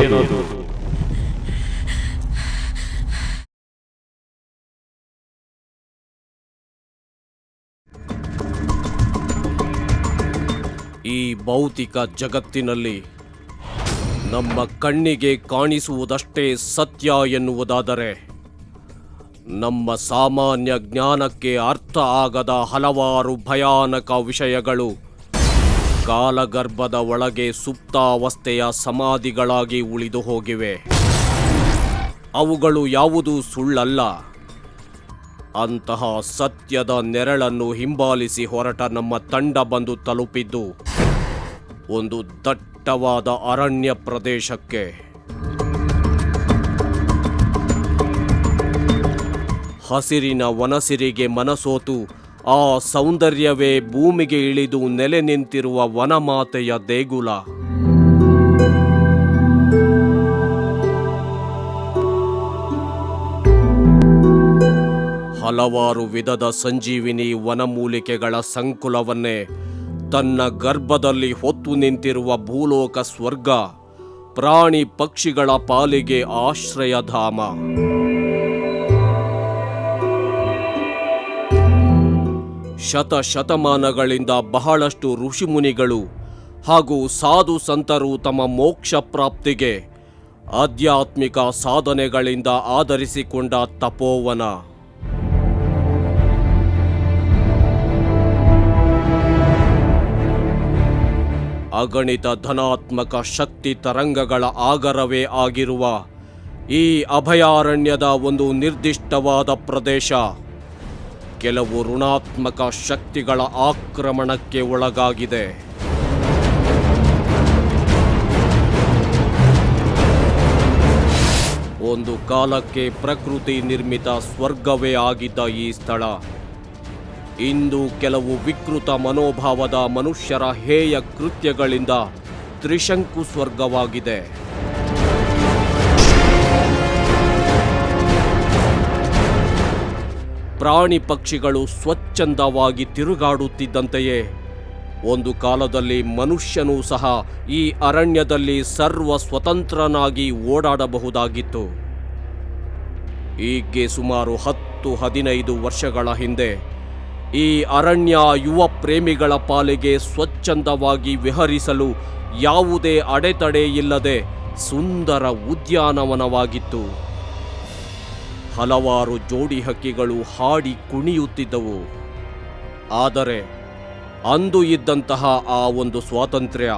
ಈ ಭೌತಿಕ ಜಗತ್ತಿನಲ್ಲಿ ನಮ್ಮ ಕಣ್ಣಿಗೆ ಕಾಣಿಸುವುದಷ್ಟೇ ಸತ್ಯ ಎನ್ನುವುದಾದರೆ, ನಮ್ಮ ಸಾಮಾನ್ಯ ಜ್ಞಾನಕ್ಕೆ ಅರ್ಥ ಆಗದ ಹಲವಾರು ಭಯಾನಕ ವಿಷಯಗಳು ಕಾಲಗರ್ಭದ ಒಳಗೆ ಸುಪ್ತಾವಸ್ಥೆಯ ಸಮಾಧಿಗಳಾಗಿ ಉಳಿದು ಹೋಗಿವೆ. ಅವುಗಳು ಯಾವುದೂ ಸುಳ್ಳಲ್ಲ. ಅಂತಹ ಸತ್ಯದ ನೆರಳನ್ನು ಹಿಂಬಾಲಿಸಿ ಹೊರಟ ನಮ್ಮ ತಂಡ ಬಂದು ತಲುಪಿದ್ದು ಒಂದು ದಟ್ಟವಾದ ಅರಣ್ಯ ಪ್ರದೇಶಕ್ಕೆ. ಹಸಿರಿನ ವನಸಿರಿಗೆ ಮನಸೋತು ಆ ಸೌಂದರ್ಯವೇ ಭೂಮಿಗೆ ಇಳಿದು ನೆಲೆ ನಿಂತಿರುವ ವನಮಾತೆಯ ದೇಗುಲ. ಹಲವಾರು ವಿಧದ ಸಂಜೀವಿನಿ ವನಮೂಲಿಕೆಗಳ ಸಂಕುಲವನ್ನೇ ತನ್ನ ಗರ್ಭದಲ್ಲಿ ಹೊತ್ತು ನಿಂತಿರುವ ಭೂಲೋಕ ಸ್ವರ್ಗ, ಪ್ರಾಣಿ ಪಕ್ಷಿಗಳ ಪಾಲಿಗೆ ಆಶ್ರಯಧಾಮ. ಶತಶತಮಾನಗಳಿಂದ ಬಹಳಷ್ಟು ಋಷಿಮುನಿಗಳು ಹಾಗೂ ಸಾಧು ಸಂತರು ತಮ್ಮ ಮೋಕ್ಷ ಪ್ರಾಪ್ತಿಗೆ ಆಧ್ಯಾತ್ಮಿಕ ಸಾಧನೆಗಳಿಂದ ಆಧರಿಸಿಕೊಂಡ ತಪೋವನ. ಅಗಣಿತ ಧನಾತ್ಮಕ ಶಕ್ತಿ ತರಂಗಗಳ ಆಗರವೇ ಆಗಿರುವ ಈ ಅಭಯಾರಣ್ಯದ ಒಂದು ನಿರ್ದಿಷ್ಟವಾದ ಪ್ರದೇಶ ಕೆಲವು ಋಣಾತ್ಮಕ ಶಕ್ತಿಗಳ ಆಕ್ರಮಣಕ್ಕೆ ಒಳಗಾಗಿದೆ. ಒಂದು ಕಾಲಕ್ಕೆ ಪ್ರಕೃತಿ ನಿರ್ಮಿತ ಸ್ವರ್ಗವೇ ಆಗಿದ್ದ ಈ ಸ್ಥಳ ಇಂದು ಕೆಲವು ವಿಕೃತ ಮನೋಭಾವದ ಮನುಷ್ಯರ ಹೇಯ ಕೃತ್ಯಗಳಿಂದ ತ್ರಿಶಂಕು ಸ್ವರ್ಗವಾಗಿದೆ. ಪ್ರಾಣಿ ಪಕ್ಷಿಗಳು ಸ್ವಚ್ಛಂದವಾಗಿ ತಿರುಗಾಡುತ್ತಿದ್ದಂತೆಯೇ ಒಂದು ಕಾಲದಲ್ಲಿ ಮನುಷ್ಯನೂ ಸಹ ಈ ಅರಣ್ಯದಲ್ಲಿ ಸರ್ವ ಸ್ವತಂತ್ರನಾಗಿ ಓಡಾಡಬಹುದಾಗಿತ್ತು. ಹೀಗೆ ಸುಮಾರು 10-15 ವರ್ಷಗಳ ಹಿಂದೆ ಈ ಅರಣ್ಯ ಯುವ ಪ್ರೇಮಿಗಳ ಪಾಲಿಗೆ ಸ್ವಚ್ಛಂದವಾಗಿ ವಿಹರಿಸಲು ಯಾವುದೇ ಅಡೆತಡೆ ಇಲ್ಲದೆ ಸುಂದರ ಉದ್ಯಾನವನವಾಗಿತ್ತು. ಹಲವಾರು ಜೋಡಿ ಹಕ್ಕಿಗಳು ಹಾಡಿ ಕುಣಿಯುತ್ತಿದ್ದವು. ಆದರೆ ಅಂದು ಇದ್ದಂತಹ ಆ ಒಂದು ಸ್ವಾತಂತ್ರ್ಯ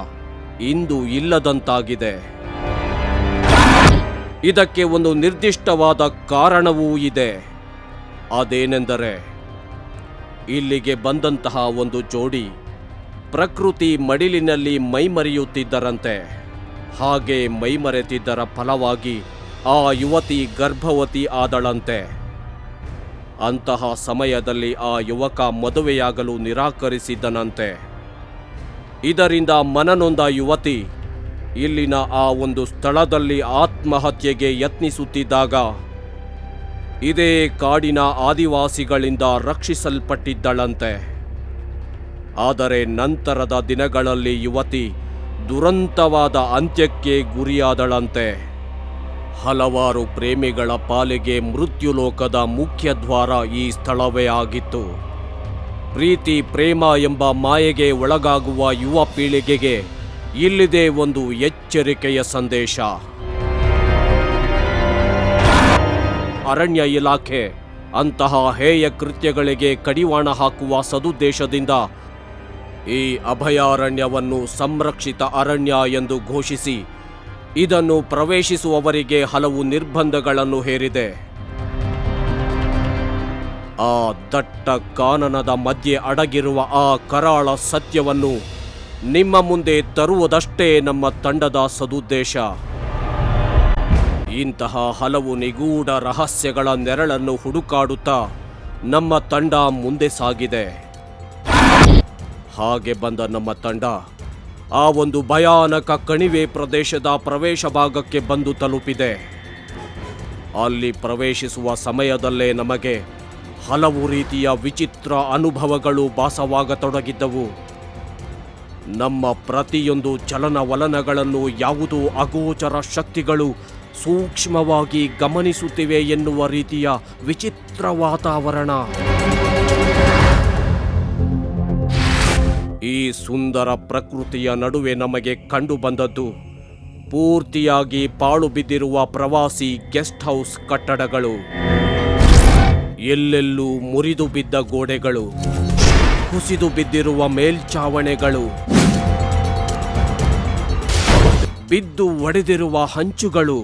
ಇಂದು ಇಲ್ಲದಂತಾಗಿದೆ. ಇದಕ್ಕೆ ಒಂದು ನಿರ್ದಿಷ್ಟವಾದ ಕಾರಣವೂ ಇದೆ. ಅದೇನೆಂದರೆ, ಇಲ್ಲಿಗೆ ಬಂದಂತಹ ಒಂದು ಜೋಡಿ ಪ್ರಕೃತಿ ಮಡಿಲಿನಲ್ಲಿ ಮೈಮರೆಯುತ್ತಿದ್ದರಂತೆ. ಹಾಗೆ ಮೈಮರೆತಿದ್ದರ ಫಲವಾಗಿ ಆ ಯುವತಿ ಗರ್ಭವತಿ ಆದಳಂತೆ. ಅಂತಹ ಸಮಯದಲ್ಲಿ ಆ ಯುವಕ ಮದುವೆಯಾಗಲು ನಿರಾಕರಿಸಿದ್ದನಂತೆ. ಇದರಿಂದ ಮನನೊಂದ ಯುವತಿ ಇಲ್ಲಿನ ಆ ಒಂದು ಸ್ಥಳದಲ್ಲಿ ಆತ್ಮಹತ್ಯೆಗೆ ಯತ್ನಿಸುತ್ತಿದ್ದಾಗ ಇದೇ ಕಾಡಿನ ಆದಿವಾಸಿಗಳಿಂದ ರಕ್ಷಿಸಲ್ಪಟ್ಟಿದ್ದಳಂತೆ. ಆದರೆ ನಂತರದ ದಿನಗಳಲ್ಲಿ ಯುವತಿ ದುರಂತವಾದ ಅಂತ್ಯಕ್ಕೆ ಗುರಿಯಾದಳಂತೆ. ಹಲವಾರು ಪ್ರೇಮಿಗಳ ಪಾಲಿಗೆ ಮೃತ್ಯುಲೋಕದ ಮುಖ್ಯ ದ್ವಾರ ಈ ಸ್ಥಳವೇ ಆಗಿತ್ತು. ಪ್ರೀತಿ ಪ್ರೇಮ ಎಂಬ ಮಾಯೆಗೆ ಒಳಗಾಗುವ ಯುವ ಪೀಳಿಗೆಗೆ ಇಲ್ಲಿದೆ ಒಂದು ಎಚ್ಚರಿಕೆಯ ಸಂದೇಶ. ಅರಣ್ಯ ಇಲಾಖೆ ಅಂತಹ ಹೇಯ ಕೃತ್ಯಗಳಿಗೆ ಕಡಿವಾಣ ಹಾಕುವ ಸದುದ್ದೇಶದಿಂದ ಈ ಅಭಯಾರಣ್ಯವನ್ನು ಸಂರಕ್ಷಿತ ಅರಣ್ಯ ಎಂದು ಘೋಷಿಸಿ ಇದನ್ನು ಪ್ರವೇಶಿಸುವವರಿಗೆ ಹಲವು ನಿರ್ಬಂಧಗಳನ್ನು ಹೇರಿದೆ. ಆ ದಟ್ಟ ಕಾನನದ ಮಧ್ಯೆ ಅಡಗಿರುವ ಆ ಕರಾಳ ಸತ್ಯವನ್ನು ನಿಮ್ಮ ಮುಂದೆ ತರುವುದಷ್ಟೇ ನಮ್ಮ ತಂಡದ ಸದುದ್ದೇಶ. ಇಂತಹ ಹಲವು ನಿಗೂಢ ರಹಸ್ಯಗಳ ನೆರಳನ್ನು ಹುಡುಕಾಡುತ್ತಾ ನಮ್ಮ ತಂಡ ಮುಂದೆ ಸಾಗಿದೆ. ಹಾಗೆ ಬಂದ ನಮ್ಮ ತಂಡ ಆ ಒಂದು ಭಯಾನಕ ಕಣಿವೆ ಪ್ರದೇಶದ ಪ್ರವೇಶ ಭಾಗಕ್ಕೆ ಬಂದು ತಲುಪಿದೆ. ಅಲ್ಲಿ ಪ್ರವೇಶಿಸುವ ಸಮಯದಲ್ಲೇ ನಮಗೆ ಹಲವು ರೀತಿಯ ವಿಚಿತ್ರ ಅನುಭವಗಳು ಭಾಸವಾಗತೊಡಗಿದ್ದವು. ನಮ್ಮ ಪ್ರತಿಯೊಂದು ಚಲನವಲನಗಳನ್ನು ಯಾವುದೋ ಅಗೋಚರ ಶಕ್ತಿಗಳು ಸೂಕ್ಷ್ಮವಾಗಿ ಗಮನಿಸುತ್ತಿವೆ ಎನ್ನುವ ರೀತಿಯ ವಿಚಿತ್ರ ವಾತಾವರಣ. ಈ ಸುಂದರ ಪ್ರಕೃತಿಯ ನಡುವೆ ನಮಗೆ ಕಂಡುಬಂದದ್ದು ಪೂರ್ತಿಯಾಗಿ ಪಾಳು ಬಿದ್ದಿರುವ ಪ್ರವಾಸಿ ಗೆಸ್ಟ್ ಹೌಸ್ ಕಟ್ಟಡಗಳು. ಎಲ್ಲೆಲ್ಲೂ ಮುರಿದು ಬಿದ್ದ ಗೋಡೆಗಳು, ಕುಸಿದು ಬಿದ್ದಿರುವ ಮೇಲ್ಛಾವಣೆಗಳು, ಬಿದ್ದು ಒಡೆದಿರುವ ಹಂಚುಗಳು,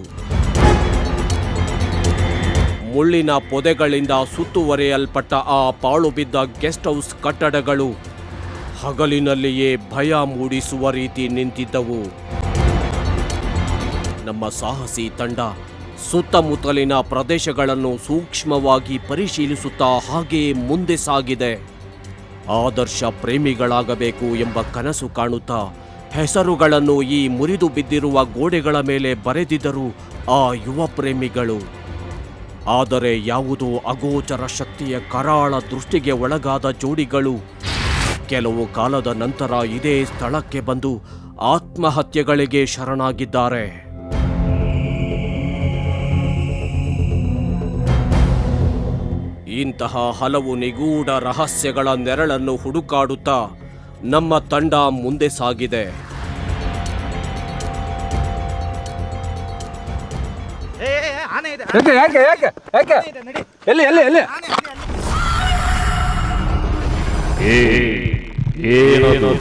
ಮುಳ್ಳಿನ ಪೊದೆಗಳಿಂದ ಸುತ್ತುವರಿಯಲ್ಪಟ್ಟ ಆ ಪಾಳು ಬಿದ್ದ ಗೆಸ್ಟ್ ಹೌಸ್ ಕಟ್ಟಡಗಳು ಹಗಲಿನಲ್ಲಿಯೇ ಭಯ ಮೂಡಿಸುವ ರೀತಿ ನಿಂತಿದ್ದವು. ನಮ್ಮ ಸಾಹಸಿ ತಂಡ ಸುತ್ತಮುತ್ತಲಿನ ಪ್ರದೇಶಗಳನ್ನು ಸೂಕ್ಷ್ಮವಾಗಿ ಪರಿಶೀಲಿಸುತ್ತಾ ಹಾಗೆಯೇ ಮುಂದೆ ಸಾಗಿದೆ. ಆದರ್ಶ ಪ್ರೇಮಿಗಳಾಗಬೇಕು ಎಂಬ ಕನಸು ಕಾಣುತ್ತಾ ಹೆಸರುಗಳನ್ನು ಈ ಮುರಿದು ಬಿದ್ದಿರುವ ಗೋಡೆಗಳ ಮೇಲೆ ಬರೆದಿದ್ದರು ಆ ಯುವ ಪ್ರೇಮಿಗಳು. ಆದರೆ ಯಾವುದೋ ಅಗೋಚರ ಶಕ್ತಿಯ ಕರಾಳ ದೃಷ್ಟಿಗೆ ಒಳಗಾದ ಜೋಡಿಗಳು ಕೆಲವು ಕಾಲದ ನಂತರ ಇದೇ ಸ್ಥಳಕ್ಕೆ ಬಂದು ಆತ್ಮಹತ್ಯೆಗಳಿಗೆ ಶರಣಾಗಿದ್ದಾರೆ. ಇಂತಹ ಹಲವು ನಿಗೂಢ ರಹಸ್ಯಗಳ ನೆರಳನ್ನು ಹುಡುಕಾಡುತ್ತಾ ನಮ್ಮ ತಂಡ ಮುಂದೆ ಸಾಗಿದೆ. ಏನದು